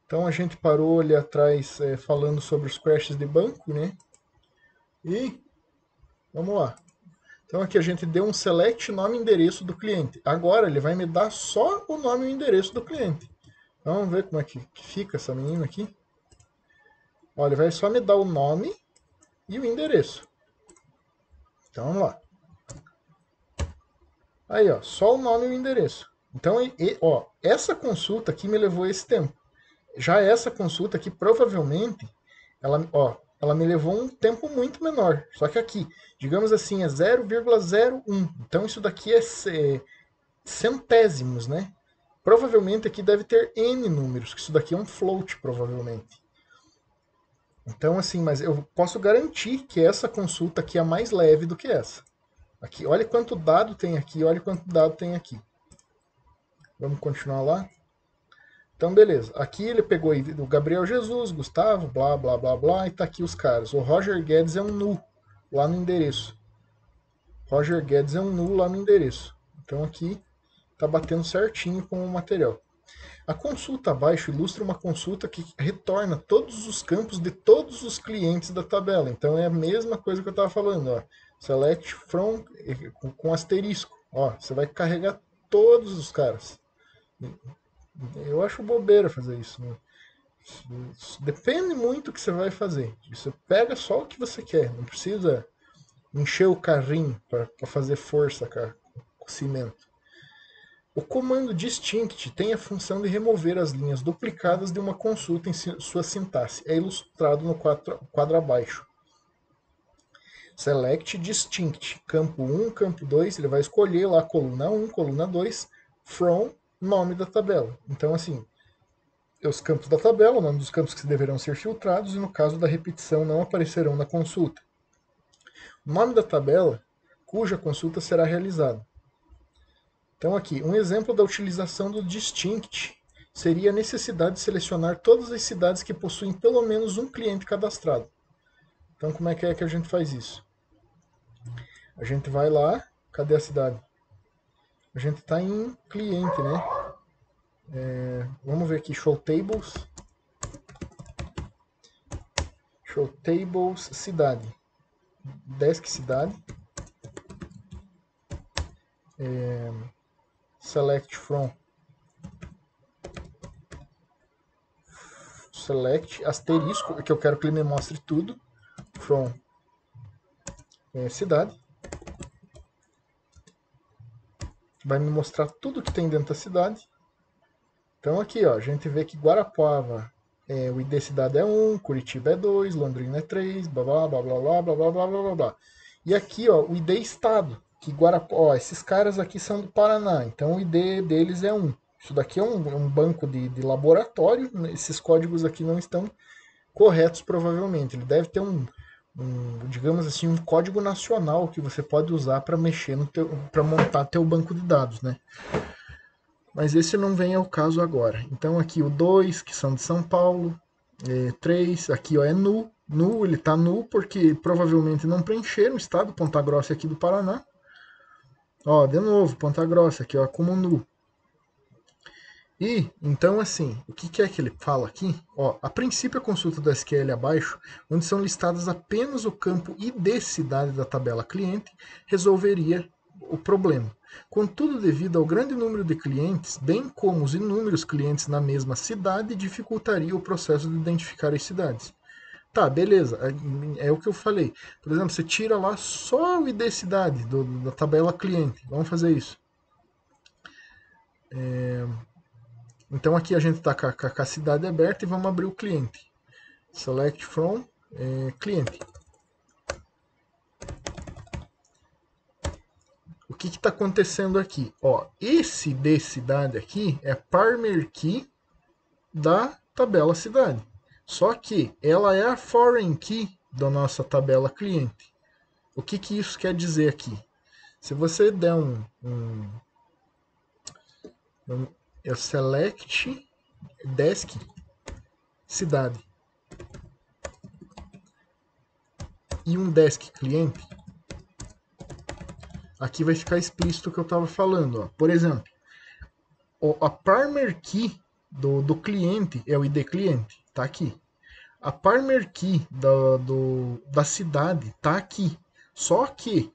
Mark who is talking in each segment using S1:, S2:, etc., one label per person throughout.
S1: Então a gente parou ali atrás falando sobre os crashes de banco, né? E vamos lá. Então aqui a gente deu um select nome e endereço do cliente. Agora ele vai me dar só o nome e o endereço do cliente. Então, vamos ver como é que fica essa menina aqui. Olha, ele vai só me dar o nome e o endereço. Então vamos lá. Aí, ó, só o nome e o endereço. Então, ó, essa consulta aqui me levou esse tempo. Já essa consulta aqui, provavelmente, ela me levou um tempo muito menor. Só que aqui, digamos assim, é 0,01. Então isso daqui é centésimos, né? Provavelmente aqui deve ter N números, que isso daqui é um float, provavelmente. Então, assim, mas eu posso garantir que essa consulta aqui é mais leve do que essa. Aqui, olha quanto dado tem aqui, olha quanto dado tem aqui. Vamos continuar lá? Então, beleza. Aqui ele pegou o Gabriel Jesus, Gustavo, blá, blá, blá, blá, e tá aqui os caras. O Roger Guedes é um nu lá no endereço. Roger Guedes é um nu lá no endereço. Então aqui tá batendo certinho com o material. A consulta abaixo ilustra uma consulta que retorna todos os campos de todos os clientes da tabela. Então é a mesma coisa que eu estava falando. Ó. Select from com asterisco. Ó, você vai carregar todos os caras. Eu acho bobeira fazer isso. Né? Depende muito do que você vai fazer. Você pega só o que você quer. Não precisa encher o carrinho para fazer força com cimento. O comando distinct tem a função de remover as linhas duplicadas de uma consulta em sua sintaxe. É ilustrado no quadro abaixo. Select distinct, campo 1, campo 2, ele vai escolher lá coluna 1, coluna 2, from, nome da tabela. Então, assim, os campos da tabela, o nome dos campos que deverão ser filtrados, e no caso da repetição não aparecerão na consulta. O nome da tabela cuja consulta será realizada. Então, aqui, um exemplo da utilização do distinct seria a necessidade de selecionar todas as cidades que possuem pelo menos um cliente cadastrado. Então, como é que a gente faz isso? A gente vai lá, cadê a cidade? A gente está em cliente, né? Vamos ver aqui, show tables. Show tables, cidade. Desk cidade. Select from. Select, asterisco, que eu quero que ele me mostre tudo. From cidade. Vai me mostrar tudo que tem dentro da cidade. Então aqui, ó, a gente vê que Guarapuava, o ID cidade é 1, Curitiba é 2, Londrina é 3, blá blá blá blá blá blá blá blá blá blá blá. E aqui, ó, o ID estado, que Guarapuava, ó, esses caras aqui são do Paraná, então o ID deles é 1. Isso daqui é um banco de laboratório, esses códigos aqui não estão corretos provavelmente. Ele deve ter digamos assim, um código nacional que você pode usar para mexer para montar teu banco de dados, né? Mas esse não vem ao caso agora. Então aqui o 2, que são de São Paulo, 3, aqui ó, é nu. Nu, ele está nu porque provavelmente não preencheram o estado, Ponta Grossa aqui do Paraná. Ó, de novo, Ponta Grossa aqui, ó, como nu. E, então assim, o que é que ele fala aqui? Ó, a princípio a consulta do SQL abaixo, onde são listadas apenas o campo ID cidade da tabela cliente, resolveria o problema. Contudo, devido ao grande número de clientes, bem como os inúmeros clientes na mesma cidade, dificultaria o processo de identificar as cidades. Tá, beleza, é o que eu falei. Por exemplo, você tira lá só o ID cidade da tabela cliente. Vamos fazer isso. Então aqui a gente está com a cidade aberta e vamos abrir o cliente. Select from cliente. O que está acontecendo aqui? Ó, esse de cidade aqui é Parmer Key da tabela cidade. Só que ela é a foreign key da nossa tabela cliente. O que isso quer dizer aqui? Se você der select desk cidade e um desk cliente, aqui vai ficar explícito o que eu estava falando. Ó. Por exemplo, a primary key do cliente é o ID cliente, tá aqui. A Primary Key da cidade tá aqui. Só que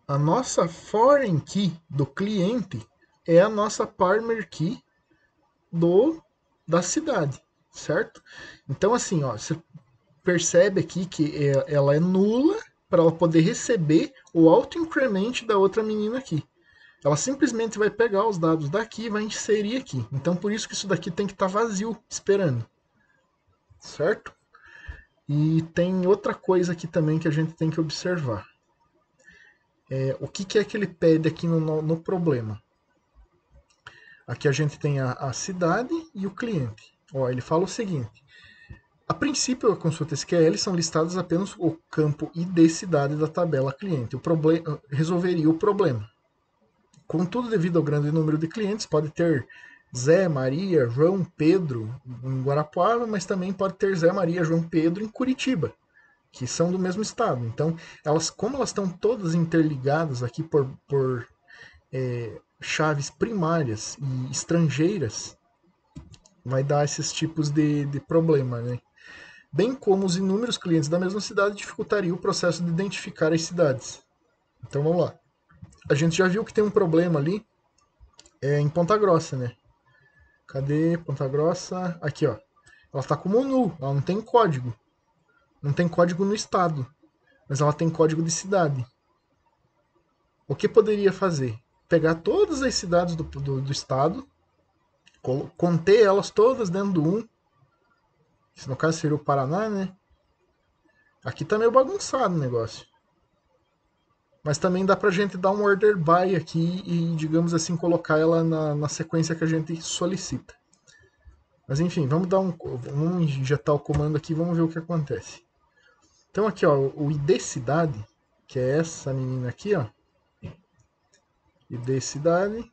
S1: a nossa Foreign Key do cliente é a nossa Primary Key da cidade, certo? Então assim, ó, você percebe aqui que ela é nula para ela poder receber o auto-increment da outra menina aqui. Ela simplesmente vai pegar os dados daqui e vai inserir aqui. Então por isso que isso daqui tem que estar vazio, esperando. Certo? E tem outra coisa aqui também que a gente tem que observar. O que é que ele pede aqui no problema? Aqui a gente tem a cidade e o cliente. Ó, ele fala o seguinte: a princípio, a consulta SQL são listados apenas o campo ID cidade da tabela cliente. O problema resolveria o problema. Contudo, devido ao grande número de clientes, pode ter Zé, Maria, João, Pedro em Guarapuava, mas também pode ter Zé, Maria, João, Pedro em Curitiba, que são do mesmo estado. Então, como elas estão todas interligadas aqui por chaves primárias e estrangeiras, vai dar esses tipos de problema, né? Bem como os inúmeros clientes da mesma cidade dificultaria o processo de identificar as cidades. Então vamos lá. A gente já viu que tem um problema ali em Ponta Grossa, né? Cadê Ponta Grossa? Aqui, ó. Ela está como null, ela não tem código. Não tem código no estado, mas ela tem código de cidade. O que poderia fazer? Pegar todas as cidades do estado, conter elas todas dentro do 1. Esse no caso seria o Paraná, né? Aqui tá meio bagunçado o negócio. Mas também dá pra gente dar um order by aqui e, digamos assim, colocar ela na sequência que a gente solicita. Mas enfim, vamos injetar o comando aqui e vamos ver o que acontece. Então aqui, ó, o ID cidade, que é essa menina aqui, ó. ID cidade.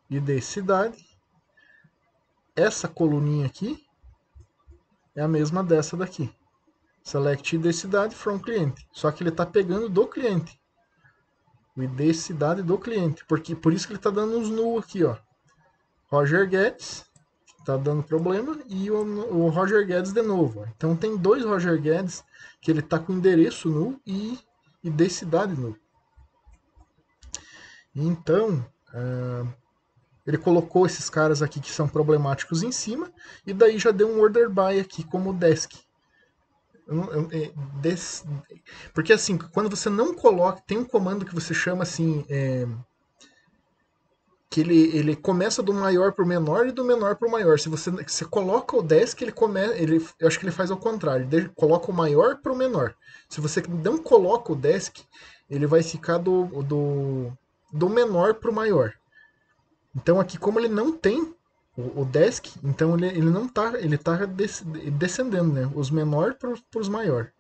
S1: ID cidade. Essa coluninha aqui é a mesma dessa daqui. Select ID cidade from cliente. Só que ele está pegando do cliente. O ID cidade do cliente. Por isso que ele está dando uns null aqui, ó. Roger Guedes está dando problema e o Roger Guedes de novo. Então tem dois Roger Guedes que ele está com endereço null e ID cidade null. Então ele colocou esses caras aqui que são problemáticos em cima e daí já deu um order by aqui como desk. Porque assim, quando você não coloca, tem um comando que você chama assim, que ele começa do maior para o menor e do menor para o maior. Se você coloca o desk, eu acho que ele faz ao contrário, ele coloca o maior para o menor. Se você não coloca o desk, ele vai ficar do menor para o maior. Então aqui, como ele não tem o desk, então ele não tá, ele tá descendendo, né? Os menor para os maior.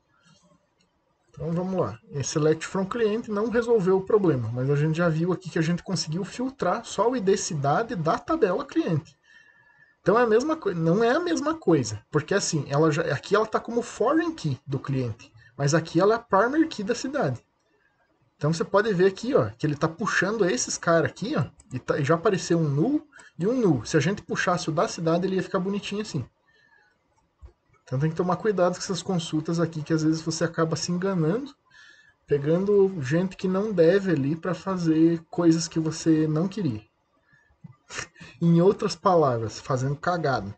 S1: Então vamos lá. Esse select from cliente não resolveu o problema, mas a gente já viu aqui que a gente conseguiu filtrar só o ID cidade da tabela cliente. Então é a mesma coisa, não é a mesma coisa, porque assim, aqui ela está como foreign key do cliente, mas aqui ela é a primary key da cidade. Então você pode ver aqui, ó, que ele está puxando esses caras aqui, ó, e já apareceu um null e um null. Se a gente puxasse o da cidade, ele ia ficar bonitinho assim. Então tem que tomar cuidado com essas consultas aqui, que às vezes você acaba se enganando, pegando gente que não deve ali para fazer coisas que você não queria. Em outras palavras, fazendo cagada.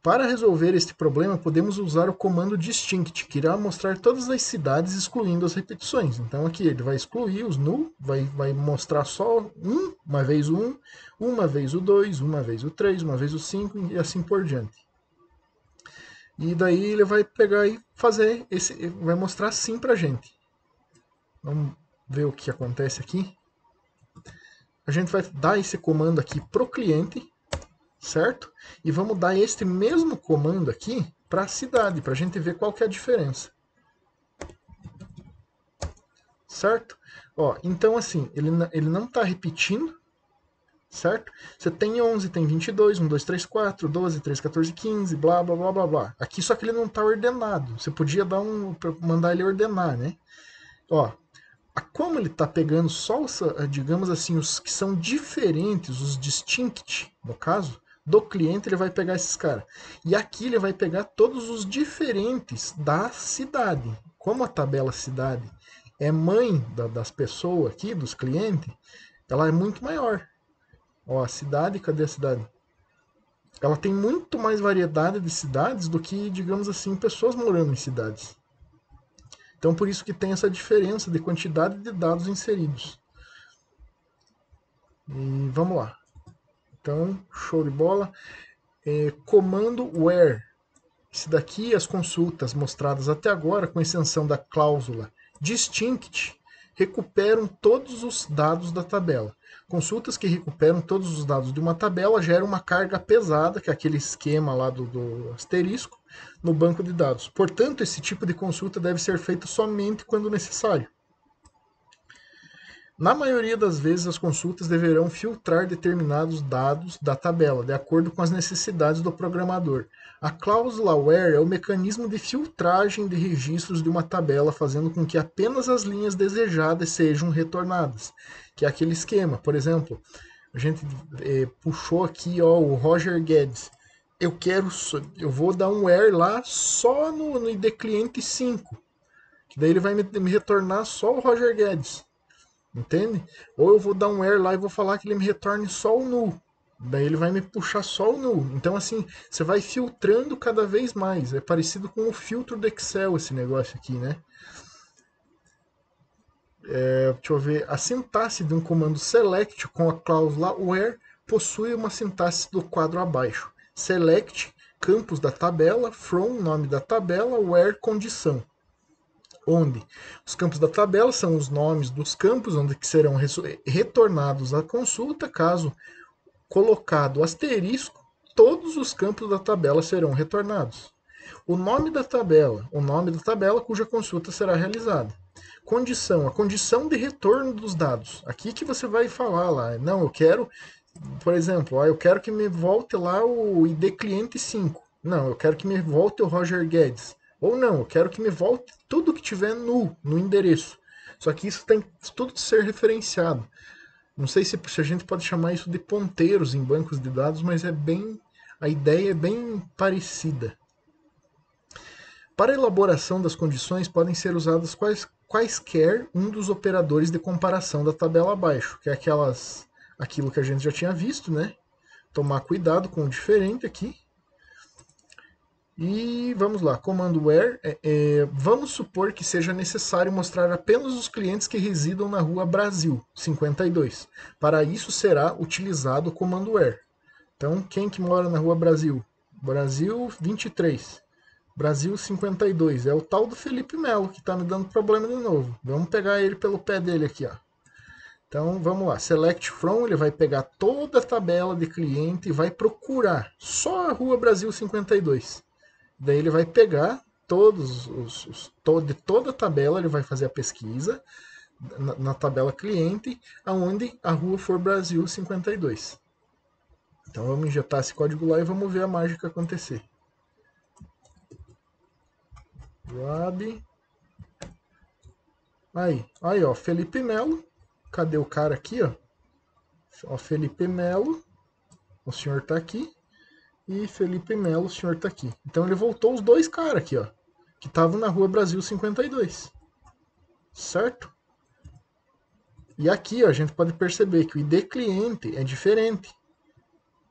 S1: Para resolver este problema, podemos usar o comando distinct, que irá mostrar todas as cidades excluindo as repetições. Então aqui ele vai excluir os null, vai mostrar só uma vez o 1, uma vez o 2, uma vez o 3, uma vez o 5 e assim por diante. E daí ele vai pegar e fazer vai mostrar assim pra gente. Vamos ver o que acontece aqui. A gente vai dar esse comando aqui pro cliente, certo? E vamos dar este mesmo comando aqui para a cidade, para a gente ver qual que é a diferença. Certo? Ó, então assim, ele não está repetindo, certo? Você tem 11, tem 22, 1, 2, 3, 4, 12, 13, 14, 15, blá, blá, blá, blá, blá. Aqui só que ele não está ordenado. Você podia mandar ele ordenar, né? Ó, Como ele está pegando só, digamos assim, os que são diferentes, os distinct, no caso, do cliente, ele vai pegar esses caras. E aqui ele vai pegar todos os diferentes da cidade. Como a tabela cidade é mãe das pessoas aqui, dos clientes, ela é muito maior. Ó, a cidade, cadê a cidade? Ela tem muito mais variedade de cidades do que, digamos assim, pessoas morando em cidades. Então, por isso que tem essa diferença de quantidade de dados inseridos. E vamos lá. Então, show de bola. Comando where. Esse daqui, as consultas mostradas até agora, com exceção da cláusula distinct, recuperam todos os dados da tabela. Consultas que recuperam todos os dados de uma tabela geram uma carga pesada, que é aquele esquema lá do asterisco, no banco de dados. Portanto, esse tipo de consulta deve ser feito somente quando necessário. Na maioria das vezes, as consultas deverão filtrar determinados dados da tabela, de acordo com as necessidades do programador. A cláusula where é o mecanismo de filtragem de registros de uma tabela, fazendo com que apenas as linhas desejadas sejam retornadas, que é aquele esquema. Por exemplo, a gente puxou aqui o Roger Guedes. Eu vou dar um where lá só no ID cliente 5, que daí ele vai me retornar só o Roger Guedes. Entende? Ou eu vou dar um where lá e vou falar que ele me retorne só o null. Daí ele vai me puxar só o null. Então, assim, você vai filtrando cada vez mais. É parecido com o filtro do Excel, esse negócio aqui, né? Deixa eu ver. A sintaxe de um comando select com a cláusula where possui uma sintaxe do quadro abaixo. Select, campos da tabela, from, nome da tabela, where, condição. Onde os campos da tabela são os nomes dos campos onde que serão retornados à consulta. Caso colocado asterisco, todos os campos da tabela serão retornados. O nome da tabela cuja consulta será realizada. Condição, a condição de retorno dos dados. Aqui que você vai falar lá, não, eu quero, por exemplo, eu quero que me volte lá o ID cliente 5. Não, eu quero que me volte o Roger Guedes. Ou não, eu quero que me volte tudo que tiver no endereço. Só que isso tem tudo de ser referenciado. Não sei se a gente pode chamar isso de ponteiros em bancos de dados, mas a ideia é bem parecida. Para a elaboração das condições podem ser usados quaisquer um dos operadores de comparação da tabela abaixo, que é aquilo que a gente já tinha visto, né? Tomar cuidado com o diferente aqui. E vamos lá, comando where. Vamos supor que seja necessário mostrar apenas os clientes que residam na rua Brasil 52. Para isso será utilizado o comando where. Então, quem que mora na rua Brasil? Brasil 23. Brasil 52. É o tal do Felipe Melo que está me dando problema de novo. Vamos pegar ele pelo pé dele aqui, ó. Então vamos lá, select from, ele vai pegar toda a tabela de cliente e vai procurar só a rua Brasil 52. Daí ele vai pegar de toda a tabela, ele vai fazer a pesquisa na tabela cliente, aonde a rua for Brasil 52. Então vamos injetar esse código lá e vamos ver a mágica acontecer. Lab. Aí, ó, Felipe Melo. Cadê o cara aqui, ó? Ó, Felipe Melo. O senhor tá aqui. E Felipe Melo, o senhor tá aqui. Então ele voltou os dois caras aqui, ó. Que estavam na rua Brasil 52. Certo? E aqui, ó, a gente pode perceber que o ID cliente é diferente.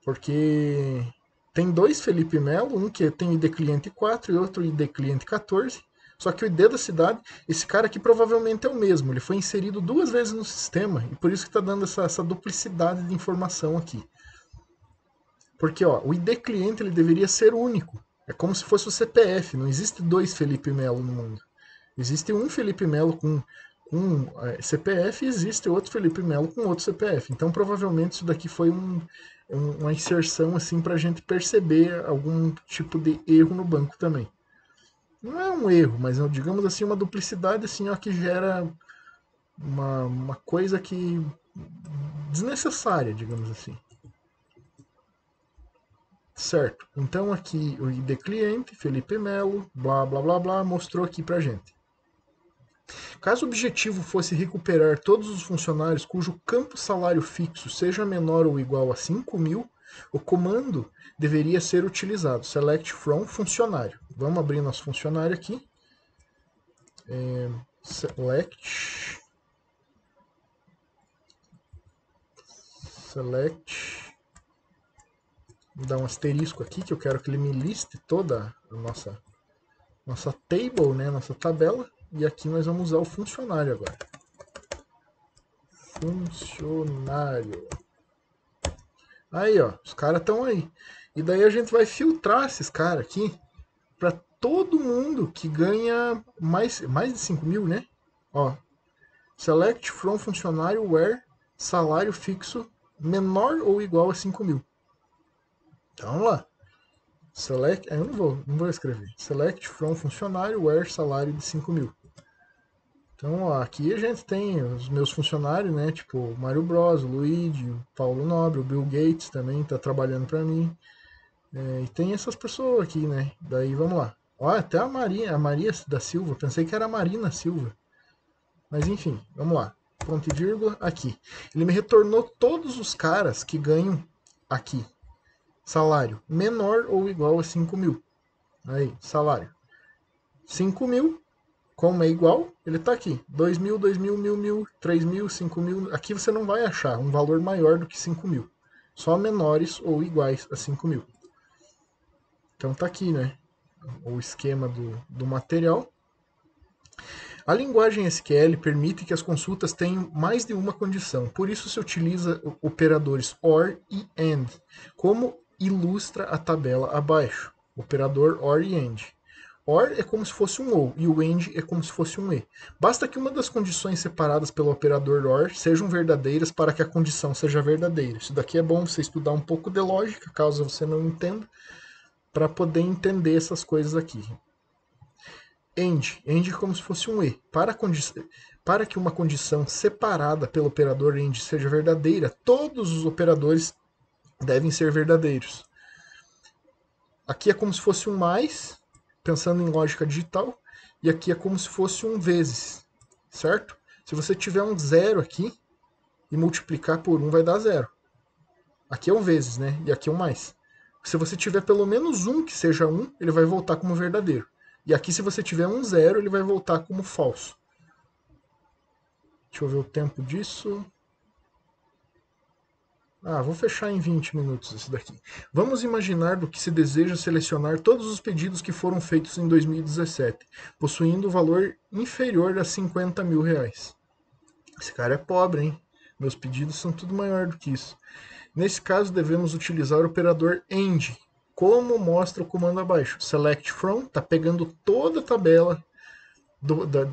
S1: Porque tem dois Felipe Melo, um que tem ID cliente 4 e outro ID cliente 14. Só que o ID da cidade, esse cara aqui provavelmente é o mesmo. Ele foi inserido duas vezes no sistema e por isso que está dando essa duplicidade de informação aqui. Porque ó, o ID cliente ele deveria ser único. É como se fosse o CPF. Não existe dois Felipe Melo no mundo. Existe um Felipe Melo com CPF e existe outro Felipe Melo com outro CPF. Então provavelmente isso daqui foi uma inserção assim para a gente perceber algum tipo de erro no banco também. Não é um erro, mas digamos assim uma duplicidade assim, ó, que gera uma coisa que desnecessária, digamos assim. Certo. Então aqui o ID cliente, Felipe Melo, blá blá blá blá, mostrou aqui pra gente. Caso o objetivo fosse recuperar todos os funcionários cujo campo salário fixo seja menor ou igual a 5.000, o comando deveria ser utilizado. Select from funcionário. Vamos abrir nosso funcionário aqui. Select. Vou dar um asterisco aqui que eu quero que ele me liste toda a nossa table, né, nossa tabela. E aqui nós vamos usar o funcionário agora. Funcionário. Aí, ó, os caras estão aí. E daí a gente vai filtrar esses caras aqui para todo mundo que ganha mais de 5.000, né? Ó, select from funcionário where salário fixo menor ou igual a 5.000. Então, vamos lá. Select, eu não vou escrever. Select from funcionário where salário de 5.000. Então, ó, aqui a gente tem os meus funcionários, né? Tipo, o Mario Bros, o Luigi, o Paulo Nobre, o Bill Gates também tá trabalhando para mim. E tem essas pessoas aqui, né? Daí vamos lá. Ó, até a Maria da Silva. Pensei que era a Marina Silva. Mas enfim, vamos lá. Ponto e vírgula aqui. Ele me retornou todos os caras que ganham aqui. Salário menor ou igual a 5.000. Aí, salário. 5.000. Como é igual, ele está aqui. 2.000, 2.000, 1.000, 3.000, 5.000. Aqui você não vai achar um valor maior do que 5.000. Só menores ou iguais a 5.000. Então tá aqui, né? O esquema do material. A linguagem SQL permite que as consultas tenham mais de uma condição. Por isso se utiliza operadores OR e AND, como ilustra a tabela abaixo. Operador OR e AND. OR é como se fosse um OU e o AND é como se fosse um E. Basta que uma das condições separadas pelo operador OR sejam verdadeiras para que a condição seja verdadeira. Isso daqui é bom você estudar um pouco de lógica, caso você não entenda, para poder entender essas coisas aqui. AND é como se fosse um E. Para que uma condição separada pelo operador AND seja verdadeira, todos os operadores devem ser verdadeiros. Aqui é como se fosse um mais, pensando em lógica digital, e aqui é como se fosse um vezes, certo? Se você tiver um zero aqui e multiplicar por 1 vai dar zero. Aqui é um vezes, né? E aqui é um mais. Se você tiver pelo menos um que seja 1, ele vai voltar como verdadeiro. E aqui, se você tiver um zero, ele vai voltar como falso. Deixa eu ver o tempo disso. Vou fechar em 20 minutos esse daqui. Vamos imaginar do que se deseja selecionar todos os pedidos que foram feitos em 2017, possuindo valor inferior a 50 mil reais. Esse cara é pobre, hein? Meus pedidos são tudo maior do que isso. Nesse caso, devemos utilizar o operador AND, como mostra o comando abaixo. Select from, está pegando toda a tabela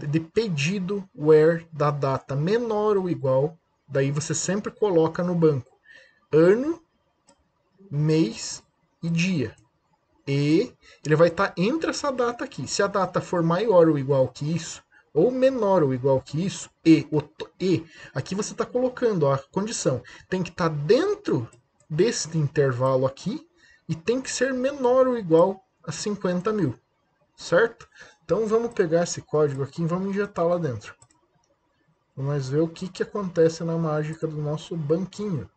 S1: de pedido where da data menor ou igual, daí você sempre coloca no banco ano, mês e dia. E ele vai estar entre essa data aqui. Se a data for maior ou igual que isso, ou menor ou igual que isso, aqui você está colocando a condição. Tem que estar dentro desse intervalo aqui e tem que ser menor ou igual a 50 mil. Certo? Então vamos pegar esse código aqui e vamos injetar lá dentro. Vamos ver o que acontece na mágica do nosso banquinho.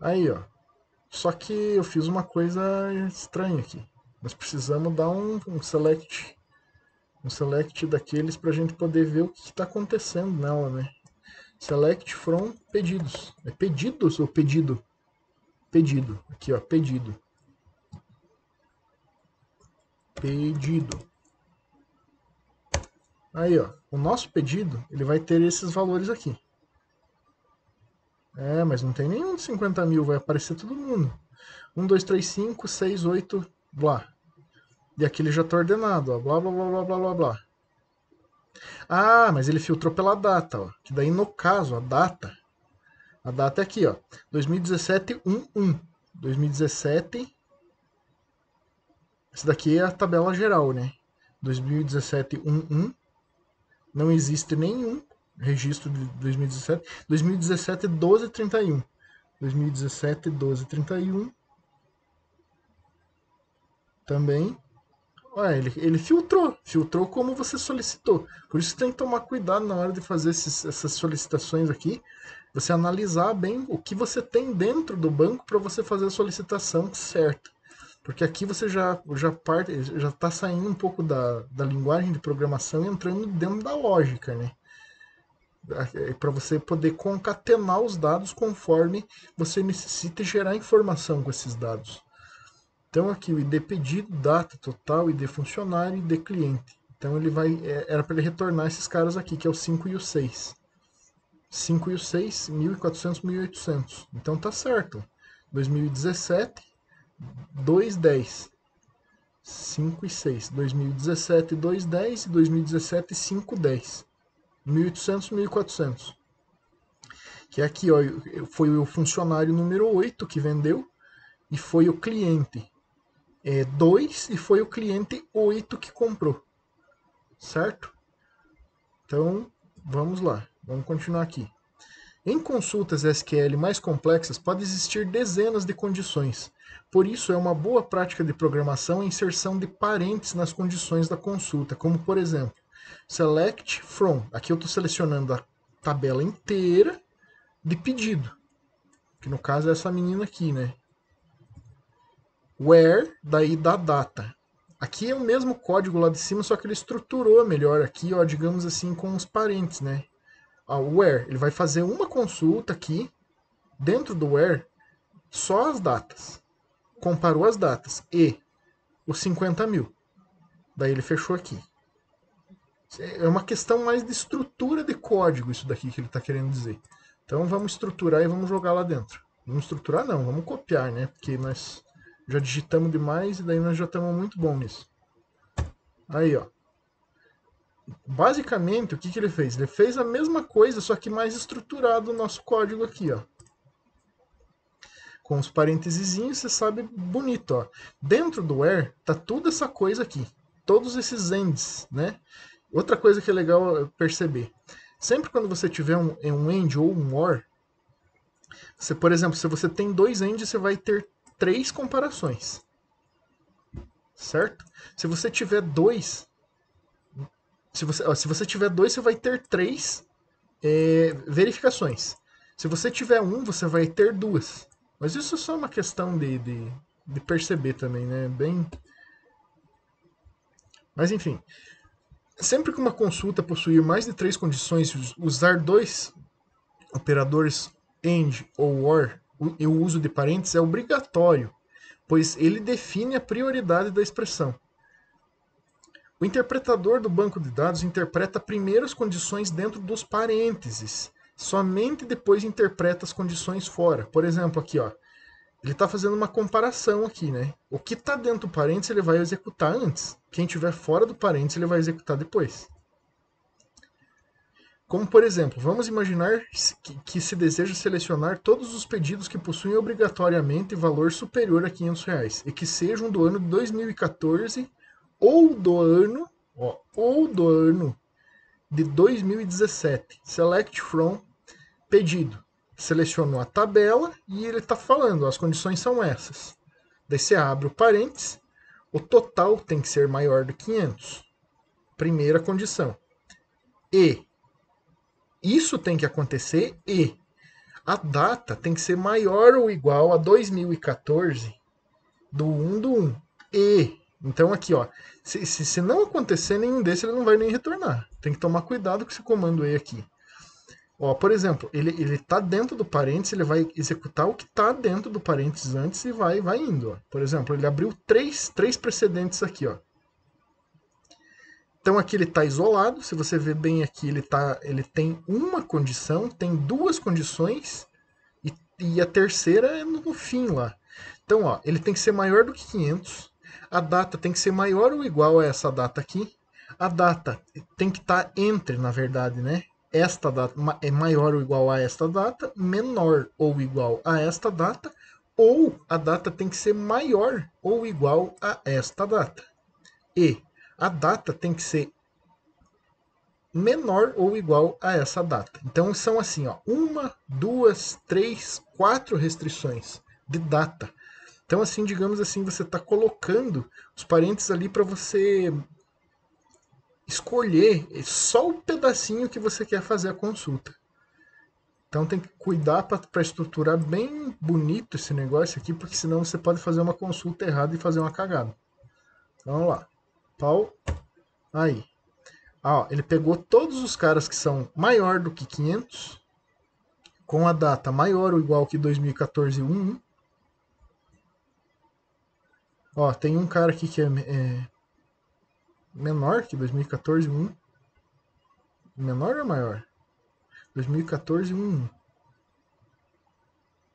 S1: Aí, ó. Só que eu fiz uma coisa estranha aqui. Nós precisamos dar um select. Um select daqueles para a gente poder ver o que está acontecendo nela, né? Select from pedidos. É pedidos ou pedido? Pedido. Aqui, ó. Pedido. Pedido. Aí, ó. O nosso pedido, ele vai ter esses valores aqui. Mas não tem nenhum de 50 mil, vai aparecer todo mundo. 1, 2, 3, 5, 6, 8, blá. E aqui ele já está ordenado, ó. Blá, blá, blá, blá, blá, blá, blá. Mas ele filtrou pela data, ó. Que daí, no caso, a data é aqui, ó. 2017, 1. 2017. Essa daqui é a tabela geral, né? 2017, 1. Não existe nenhum registro de 2017. 2017, 12, 31. 2017, 12, 31. também. Ele filtrou como você solicitou. Por isso tem que tomar cuidado na hora de fazer essas solicitações aqui. Você analisar bem o que você tem dentro do banco para você fazer a solicitação certa. Porque aqui você já está saindo um pouco da linguagem de programação e entrando dentro da lógica, né? Para você poder concatenar os dados conforme você necessita gerar informação com esses dados. Então aqui o ID pedido, data total, ID funcionário e ID cliente. Então ele vai, era para ele retornar esses caras aqui, que é o 5 e o 6. 5 e o 6, 1.400, 1.800. Então tá certo. 2017, 210. 5 e 6. 2017, 210 e 2017, 510. 1.800, 1.400. Que é aqui, ó, foi o funcionário número 8 que vendeu e foi o cliente 2 e foi o cliente 8 que comprou. Certo? Então, vamos lá. Vamos continuar aqui. Em consultas SQL mais complexas, pode existir dezenas de condições. Por isso, é uma boa prática de programação a inserção de parênteses nas condições da consulta, como por exemplo, select from. Aqui eu estou selecionando a tabela inteira de pedido, que no caso é essa menina aqui, né? Where, daí da data. Aqui é o mesmo código lá de cima, só que ele estruturou melhor aqui, ó, digamos assim, com os parênteses, né? O where, ele vai fazer uma consulta aqui, dentro do where, só as datas. Comparou as datas e os 50 mil. Daí ele fechou aqui. É uma questão mais de estrutura de código isso daqui que ele está querendo dizer. Então vamos estruturar e vamos jogar lá dentro. Vamos estruturar não, vamos copiar, né? Porque nós já digitamos demais e daí nós já estamos muito bom nisso. Aí, ó. Basicamente, o que ele fez? Ele fez a mesma coisa, só que mais estruturado o nosso código aqui, ó. Com os parênteses, você sabe, bonito, ó. Dentro do where tá toda essa coisa aqui. Todos esses ends, né? Outra coisa que é legal perceber. Sempre quando você tiver um end ou um or, você, por exemplo, se você tem dois ends, você vai ter 3 comparações. Certo? Se você tiver dois, se você tiver dois, você vai ter 3 verificações. Se você tiver um, você vai ter 2. Mas isso é só uma questão de perceber também, né? Bem. Mas enfim. Sempre que uma consulta possuir mais de 3 condições, usar 2 operadores AND ou OR e o uso de parênteses é obrigatório, pois ele define a prioridade da expressão. O interpretador do banco de dados interpreta primeiro as condições dentro dos parênteses. Somente depois interpreta as condições fora. Por exemplo, aqui, ó, ele está fazendo uma comparação aqui, né? O que está dentro do parênteses ele vai executar antes. Quem estiver fora do parênteses ele vai executar depois. Como, por exemplo, vamos imaginar que se deseja selecionar todos os pedidos que possuem obrigatoriamente valor superior a R$ 500 e que sejam do ano de 2014 ou do ano de 2017. Select from pedido. Selecionou a tabela e ele está falando, as condições são essas. Daí você abre o parênteses, o total tem que ser maior do que 500. Primeira condição. E isso tem que acontecer e a data tem que ser maior ou igual a 2014 do 1 do 1. E, então aqui, ó, se não acontecer nenhum desses, ele não vai nem retornar. Tem que tomar cuidado com esse comando E aqui. Ó, por exemplo, ele tá dentro do parênteses, ele vai executar o que está dentro do parênteses antes e vai indo. Ó. Por exemplo, ele abriu três precedentes aqui, ó. Então aqui ele está isolado, se você ver bem aqui, ele tem uma condição, tem 2 condições e a terceira é no fim lá. Então, ó, ele tem que ser maior do que 500, a data tem que ser maior ou igual a essa data aqui, a data tem que estar entre, na verdade, né? Esta data é maior ou igual a esta data, menor ou igual a esta data, ou a data tem que ser maior ou igual a esta data. E a data tem que ser menor ou igual a essa data. Então são assim, ó, 1, 2, 3, 4 restrições de data. Então, assim, digamos assim, você está colocando os parentes ali para você escolher só o pedacinho que você quer fazer a consulta. Então tem que cuidar para estruturar bem bonito esse negócio aqui, porque senão você pode fazer uma consulta errada e fazer uma cagada. Então, vamos lá. Pau. Aí. Ó, ele pegou todos os caras que são maior do que 500, com a data maior ou igual que 2014 11. Ó, tem um cara aqui que é menor que 2014 11. Menor ou maior? 2014 11.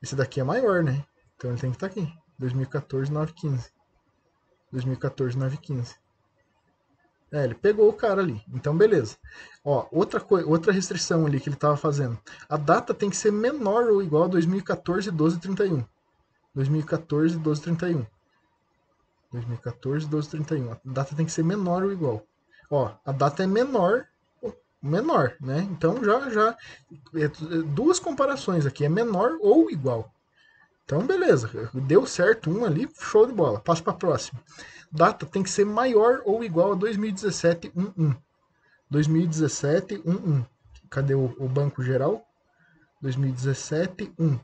S1: Esse daqui é maior, né? Então ele tem que estar aqui. 2014 915. 2014 915. É, ele pegou o cara ali. Então, beleza. Ó, outra restrição ali que ele estava fazendo. A data tem que ser menor ou igual a 2014 12 31. 2014 12 31. 2014 12 31. A data tem que ser menor ou igual. Ó, a data é menor, né? Então já duas comparações aqui, é menor ou igual. Então, beleza. Deu certo um ali, show de bola. Passo para a próxima. Data tem que ser maior ou igual a 2017 11. 2017 11. Cadê o banco geral? 2017 1.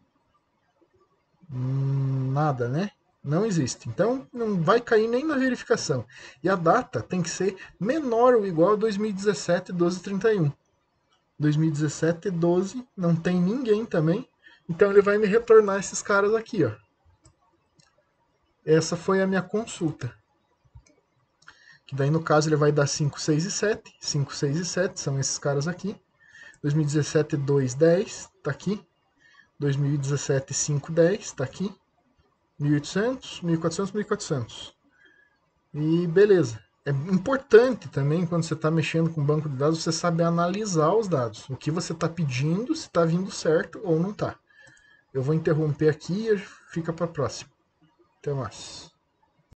S1: Nada, né? Não existe. Então, não vai cair nem na verificação. E a data tem que ser menor ou igual a 2017 12 31. 2017 12, não tem ninguém também. Então ele vai me retornar esses caras aqui, ó. Essa foi a minha consulta. Que daí no caso ele vai dar 5, 6 e 7. 5, 6 e 7 são esses caras aqui. 2017 2, 10, tá aqui. 2017 5, 10, tá aqui. 1800, 1400, 1400. E beleza. É importante também, quando você está mexendo com banco de dados, você saber analisar os dados. O que você está pedindo, se está vindo certo ou não está. Eu vou interromper aqui e fica para a próxima. Até mais.